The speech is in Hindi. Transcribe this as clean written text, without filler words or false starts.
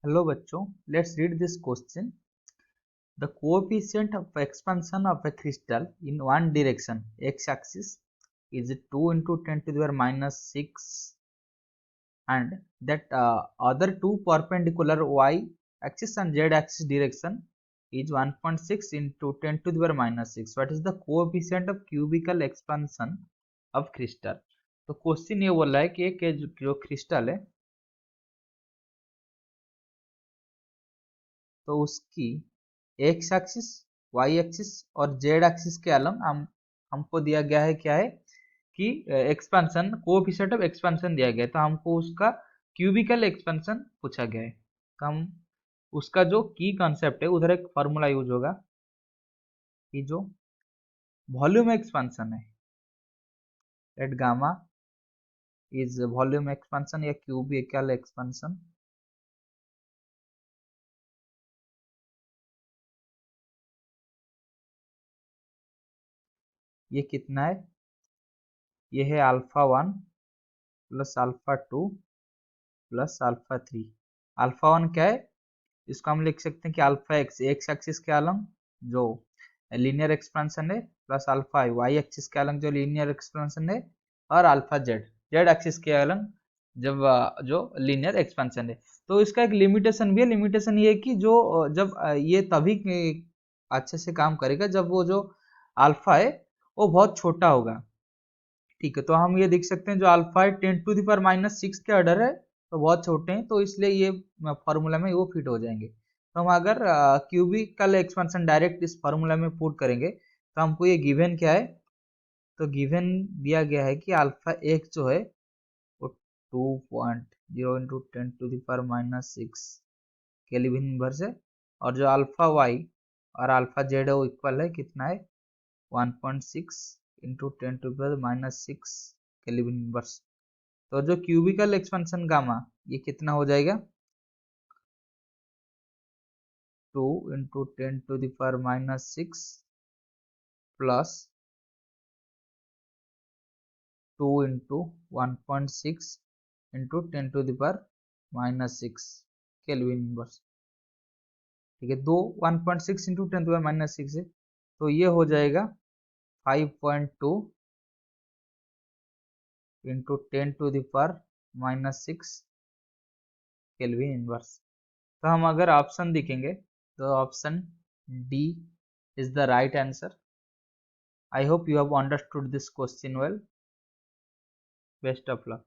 Hello बच्चों, let's read this question. The coefficient of expansion of a crystal in one direction x-axis is 2 into 10 to the power minus 6 and that other two perpendicular y-axis and z-axis direction is 1.6 into 10 to the power minus 6. What is the coefficient of cubical expansion of crystal? तो क्वेश्चन ये बोल रहा है कि एक जो क्रिस्टल है तो उसकी एक्स एक्सिस वाई एक्सिस और जेड एक्सिस के अलग हमको दिया गया है क्या है कि एक्सपेंशन कोएफिशिएंट ऑफ एक्सपेंशन दिया गया है, तो हमको उसका क्यूबिकल एक्सपेंशन पूछा गया है। तो हम उसका जो की कॉन्सेप्ट है उधर एक फॉर्मूला यूज होगा कि जो वॉल्यूम एक्सपेंशन है at gamma is volume expansion या क्यूबिकल एक्सपेंशन ये कितना है, ये है alpha 1 plus alpha 2 plus alpha 3। Alpha 1 क्या है, इसको हम लिख सकते हैं कि अल्फा एक्स एक्स एक्सिस के अलग जो लीनियर एक्सपेंशन है प्लस अल्फा वाई एक्सिस के अलग जो लीनियर एक्सपेंशन है और अल्फा जेड जेड एक्सिस के अलग जब जो लीनियर एक्सपेंशन है। तो इसका एक लिमिटेशन भी है, लिमिटेशन ये है कि जो जब ये तभी अच्छे से काम करेगा जब वो जो अल्फा है वो बहुत छोटा होगा। ठीक है, तो हम ये देख सकते हैं जो अल्फा है 10 टू द पावर माइनस 6 के ऑर्डर है, तो बहुत छोटे हैं, तो इसलिए ये फार्मूला में वो फिट हो जाएंगे। तो हम अगर क्यूबिकल एक्सपेंशन डायरेक्ट इस फार्मूला में पुट करेंगे तो हमको ये गिवन क्या है, तो गिवन दिया गया है कि अल्फा एक जो है वो 2.0 into 10 to the power minus 6 kelvin inverse है, और जो अल्फा वाई और अल्फा जेड है वो इक्वल है कितना है 1.6 into 10 to the minus 6 kelvin inverse. तो जो क्यूबिकल एक्सपेंशन गामा ये कितना हो जाएगा 2 into 10 to the power minus 6 plus 2 into 1.6 into 10 to the power minus 6 kelvin inverse. ठीक है, दो 1.6 into 10 to the power minus 6 है, तो ये हो जाएगा 5.2 into 10 to the power minus 6 kelvin inverse. तो हम अगर ऑप्शन देखेंगे तो option D is the right answer. I hope you have understood this question well. Best of luck.